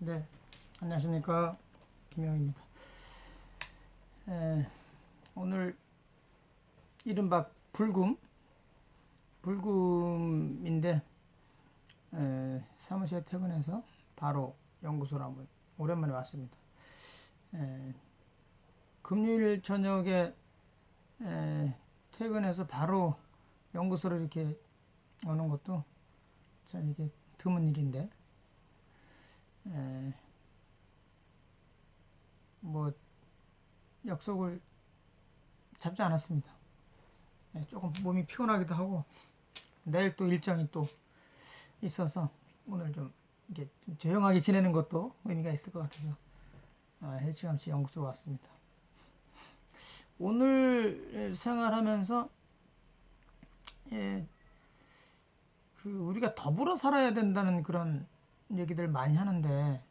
네, 안녕하십니까. 김영입니다. 오늘 이른바 불금인데 사무실에 퇴근해서 바로 연구소로 한번 오랜만에 왔습니다. 금요일 저녁에 퇴근해서 바로 연구소로 이렇게 오는 것도 참 이게 드문 일인데 뭐 약속을 잡지 않았습니다. 조금 몸이 피곤하기도 하고 내일 또 일정이 또 있어서 오늘 좀 이게 좀 조용하게 지내는 것도 의미가 있을 것 같아서 일찌감치 연구소로 왔습니다. 오늘 생활하면서 그 우리가 더불어 살아야 된다는 그런 얘기들 많이 하는데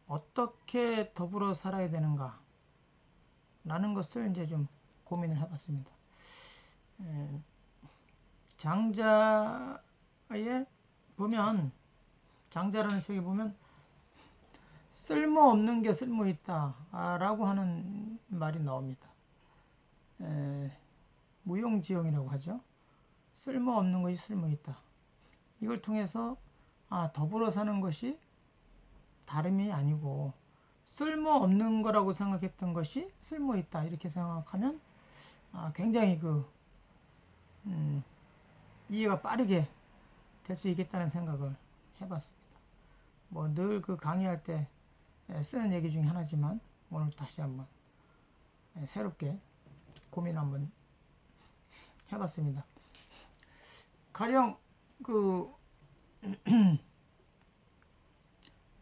어떻게 더불어 살아야 되는가 라는 것을 이제 좀 고민을 해봤습니다. 장자에 보면, 장자라는 책에 보면 쓸모없는 게 쓸모있다 라고 하는 말이 나옵니다. 무용지용이라고 하죠. 쓸모없는 것이 쓸모있다. 이걸 통해서 더불어 사는 것이 다름이 아니고 쓸모없는 거라고 생각했던 것이 쓸모있다 이렇게 생각하면 굉장히 이해가 빠르게 될 수 있겠다는 생각을 해봤습니다. 뭐 늘 강의할 때 쓰는 얘기 중에 하나지만 오늘 다시 한번 새롭게 고민 한번 해봤습니다. 가령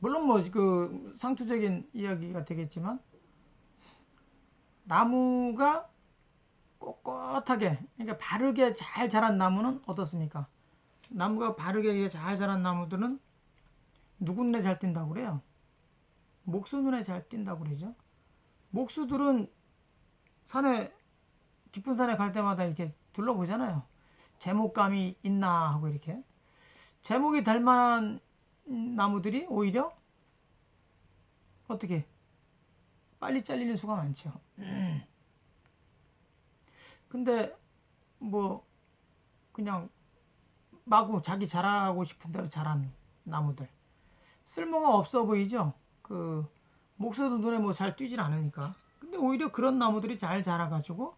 물론 뭐 상투적인 이야기가 되겠지만 나무가 꼿꼿하게 그러니까 바르게 잘 자란 나무는 어떻습니까? 나무가 바르게 잘 자란 나무들은 누구 눈에 잘 띈다고 그래요? 목수 눈에 잘 띈다고 그러죠. 목수들은 깊은 산에 갈 때마다 이렇게 둘러보잖아요. 제목감이 있나 하고 이렇게 제목이 될 만한 나무들이 오히려 어떻게 빨리 잘리는 수가 많죠. 근데 뭐 그냥 마구 자기 자라고 싶은 대로 자란 나무들 쓸모가 없어 보이죠. 목소도 눈에 뭐 잘 띄질 않으니까. 근데 오히려 그런 나무들이 잘 자라가지고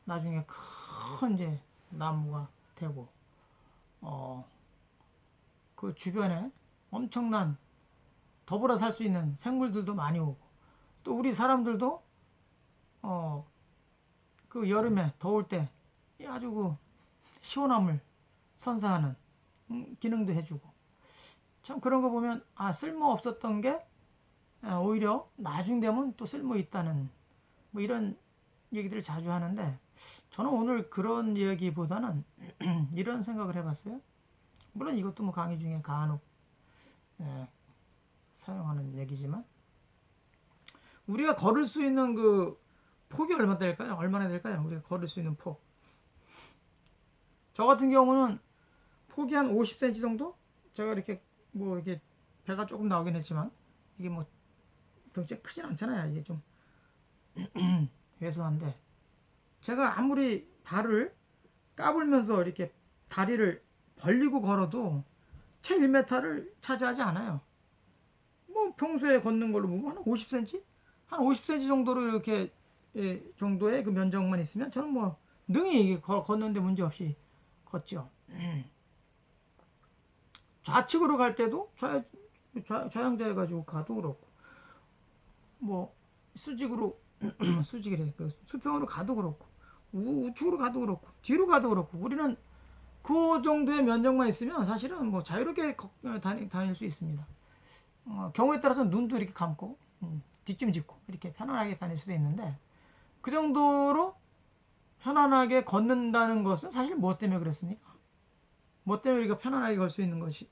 나중에 큰 이제 나무가 되고 그 주변에 엄청난 더불어 살 수 있는 생물들도 많이 오고 또 우리 사람들도 여름에 더울 때 아주 시원함을 선사하는 기능도 해주고 참 그런 거 보면 쓸모 없었던 게 오히려 나중 되면 또 쓸모 있다는 뭐 이런 얘기들을 자주 하는데 저는 오늘 그런 얘기보다는 이런 생각을 해봤어요. 물론 이것도 뭐 강의 중에 간혹 사용하는 얘기지만 우리가 걸을 수 있는 폭이 얼마나 될까요? 우리가 걸을 수 있는 폭. 저 같은 경우는 폭이 한 50cm 정도? 제가 이렇게 배가 조금 나오긴 했지만 이게 뭐 덩치가 크진 않잖아요. 이게 좀 왜소한데 제가 아무리 발을 까불면서 이렇게 다리를 벌리고 걸어도 채 1m를 차지하지 않아요. 뭐 평소에 걷는 걸로 보면 한 50cm? 한 50cm 정도로 이렇게 정도의 그 면적만 있으면 저는 뭐 능히 이게 걷는데 문제 없이 걷죠. 좌측으로 갈 때도 좌양자 해가지고 가도 그렇고 뭐 수직으로 수직이래 수평으로 가도 그렇고 우측으로 가도 그렇고 뒤로 가도 그렇고 우리는 그 정도의 면적만 있으면 사실은 뭐 자유롭게 다닐 수 있습니다. 경우에 따라서 눈도 이렇게 감고 뒷짐 짚고 이렇게 편안하게 다닐 수도 있는데 그 정도로 편안하게 걷는다는 것은 사실 무엇 때문에 그랬습니까? 무엇 때문에 우리가 편안하게 걸 수 있는 것이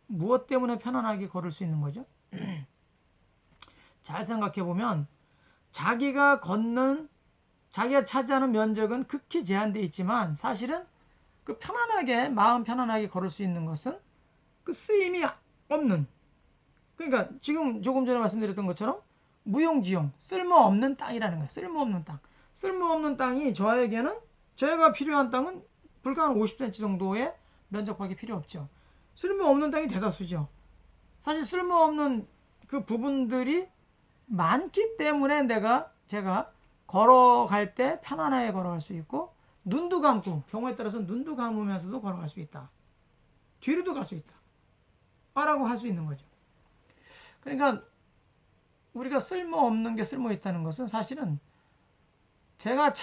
무엇 때문에 편안하게 걸을 수 있는 거죠? 잘 생각해 보면 자기가 차지하는 면적은 극히 제한되어 있지만 사실은 그 편안하게 마음 편안하게 걸을 수 있는 것은 그 쓰임이 없는, 그러니까 지금 조금 전에 말씀드렸던 것처럼 무용지용, 쓸모없는 땅이라는 거예요. 쓸모없는 땅. 쓸모없는 땅이 저에게는, 제가 필요한 땅은 불과 한 50cm 정도의 면적밖에 필요 없죠. 쓸모없는 땅이 대다수죠. 사실 쓸모없는 그 부분들이 많기 때문에 제가 걸어갈 때 편안하게 걸어갈 수 있고, 눈도 감고, 경우에 따라서 눈도 감으면서도 걸어갈 수 있다. 뒤로도 갈 수 있다. 라고 할 수 있는 거죠. 그러니까 우리가 쓸모없는 게 쓸모있다는 것은 사실은 제가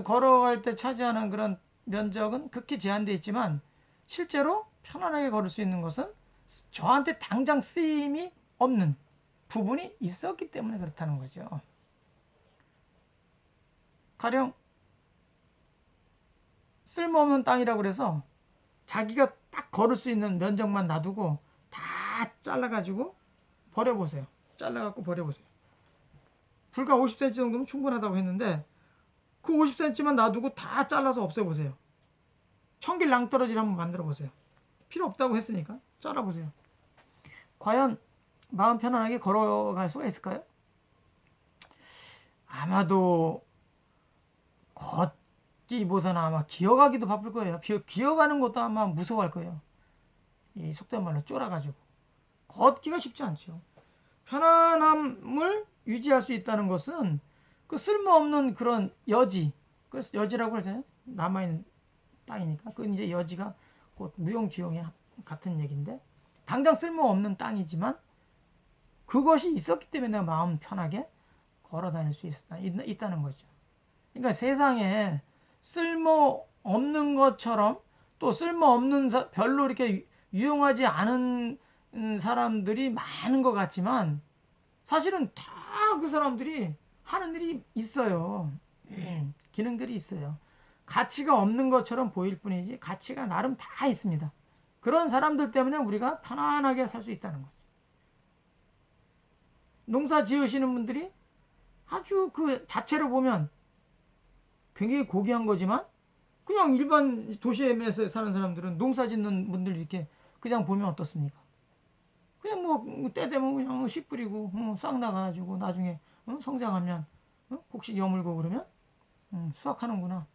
걸어갈 때 차지하는 그런 면적은 극히 제한되어 있지만, 실제로 편안하게 걸을 수 있는 것은 저한테 당장 쓰임이 없는 부분이 있었기 때문에 그렇다는 거죠. 가령 쓸모없는 땅이라고 그래서 자기가 딱 걸을 수 있는 면적만 놔두고 다 잘라가지고 버려보세요. 잘라갖고 버려보세요. 불과 50cm 정도면 충분하다고 했는데 그 50cm만 놔두고 다 잘라서 없애보세요. 청길 낭떠러지를 한번 만들어보세요. 필요 없다고 했으니까 잘라보세요. 과연 마음 편안하게 걸어갈 수가 있을까요? 아마도 걷기보다는 아마 기어가기도 바쁠 거예요. 기어가는 것도 아마 무서워할 거예요. 이 속된 말로 쫄아가지고. 걷기가 쉽지 않죠. 편안함을 유지할 수 있다는 것은 그 쓸모없는 그런 여지, 그래서 여지라고 하잖아요. 남아있는 땅이니까. 그 이제 여지가 곧 무용지용이 같은 얘기인데, 당장 쓸모없는 땅이지만 그것이 있었기 때문에 내가 마음 편하게 걸어 다닐 수 있다는 거죠. 그러니까 세상에 쓸모없는 것처럼 또 쓸모없는 별로 이렇게 유용하지 않은 사람들이 많은 것 같지만, 사실은 다 그 사람들이 하는 일이 있어요. 기능들이 있어요. 가치가 없는 것처럼 보일 뿐이지 가치가 나름 다 있습니다. 그런 사람들 때문에 우리가 편안하게 살 수 있다는 거죠. 농사 지으시는 분들이 아주 그 자체로 보면 굉장히 고귀한 거지만, 그냥 일반 도시에서 사는 사람들은 농사 짓는 분들 이렇게 그냥 보면 어떻습니까? 그냥 뭐 때 되면 그냥 씨 뿌리고 싹 나가지고 나중에 성장하면 곡식 여물고 그러면 수확하는구나.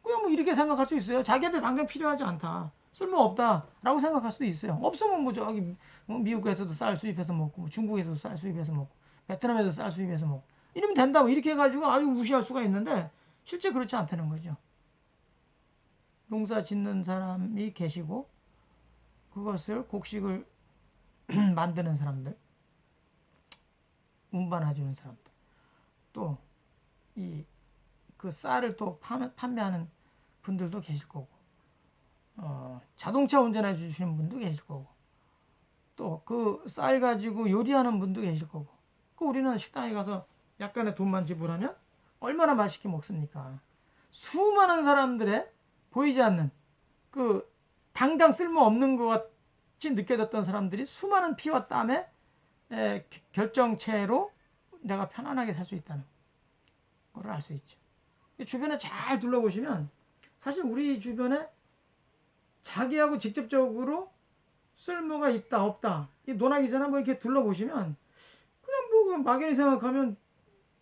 그냥 뭐 이렇게 생각할 수 있어요. 자기한테 당장 필요하지 않다, 쓸모없다라고 생각할 수도 있어요. 없으면 뭐 저기 미국에서도 쌀 수입해서 먹고, 뭐 중국에서도 쌀 수입해서 먹고, 베트남에서 쌀 수입해서 먹고, 이러면 된다 뭐 이렇게 해가지고 아주 무시할 수가 있는데, 실제 그렇지 않다는 거죠. 농사 짓는 사람이 계시고 그것을 곡식을 만드는 사람들, 운반해주는 사람들, 또 이 그 쌀을 또 판매하는 분들도 계실 거고, 자동차 운전해 주시는 분도 계실 거고, 또 그 쌀 가지고 요리하는 분도 계실 거고, 그 우리는 식당에 가서 약간의 돈만 지불하면 얼마나 맛있게 먹습니까? 수많은 사람들의 보이지 않는 그 당장 쓸모없는 것 같이 느껴졌던 사람들이 수많은 피와 땀의 결정체로 내가 편안하게 살 수 있다는 걸 알 수 있죠. 주변에 잘 둘러보시면 사실 우리 주변에 자기하고 직접적으로 쓸모가 있다 없다 이 논하기 전에 한번 이렇게 둘러보시면, 그냥 뭐 막연히 생각하면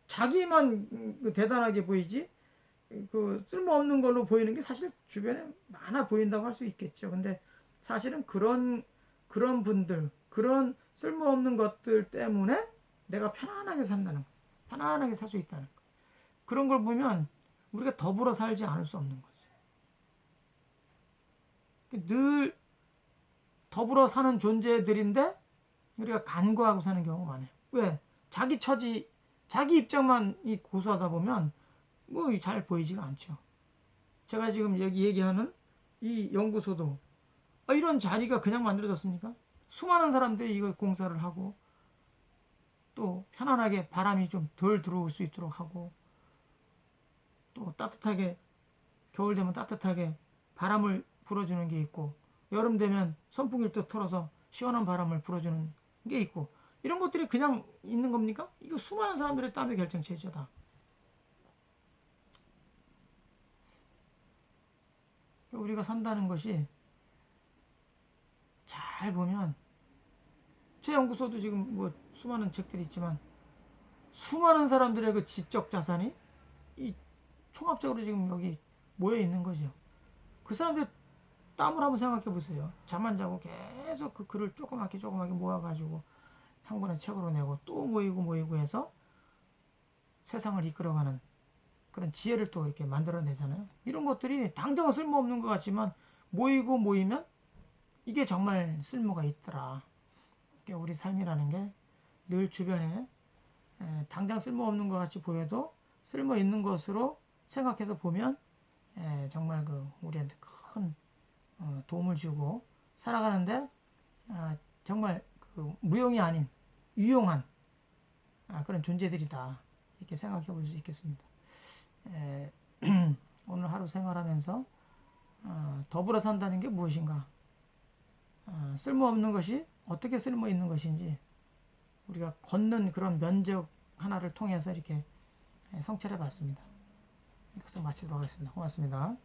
자기만 대단하게 보이지 그 쓸모없는 걸로 보이는 게 사실 주변에 많아 보인다고 할 수 있겠죠. 근데 사실은 그런 분들, 그런 쓸모없는 것들 때문에 내가 편안하게 산다는 거, 편안하게 살 수 있다는 거, 그런 걸 보면 우리가 더불어 살지 않을 수 없는 거죠. 늘 더불어 사는 존재들인데 우리가 간과하고 사는 경우가 많아요. 왜? 자기 처지, 자기 입장만 고수하다 보면 뭐 잘 보이지가 않죠. 제가 지금 여기 얘기하는 이 연구소도 이런 자리가 그냥 만들어졌습니까? 수많은 사람들이 이거 공사를 하고, 또 편안하게 바람이 좀 덜 들어올 수 있도록 하고, 또 따뜻하게 겨울 되면 따뜻하게 바람을 불어주는 게 있고, 여름 되면 선풍기를 또 틀어서 시원한 바람을 불어주는 게 있고, 이런 것들이 그냥 있는 겁니까? 이거 수많은 사람들의 땀의 결정체죠 다. 우리가 산다는 것이 잘 보면 제 연구소도 지금 뭐 수많은 책들이 있지만 수많은 사람들의 그 지적 자산이 이 총합적으로 지금 여기 모여 있는 거죠. 그 사람들 땀을 한번 생각해 보세요. 잠 안 자고 계속 그 글을 조그맣게 모아가지고 한 권의 책으로 내고 또 모이고 해서 세상을 이끌어가는 그런 지혜를 또 이렇게 만들어내잖아요. 이런 것들이 당장은 쓸모없는 것 같지만 모이면 이게 정말 쓸모가 있더라. 우리 삶이라는 게 늘 주변에 당장 쓸모없는 것 같이 보여도 쓸모 있는 것으로 생각해서 보면 정말 그 우리한테 큰 도움을 주고 살아가는데 정말 그 무용이 아닌 유용한 그런 존재들이다. 이렇게 생각해 볼 수 있겠습니다. 오늘 하루 생활하면서 더불어 산다는 게 무엇인가? 쓸모없는 것이 어떻게 쓸모 있는 것인지 우리가 걷는 그런 면적 하나를 통해서 이렇게 성찰해 봤습니다. 이것을 마치도록 하겠습니다. 고맙습니다.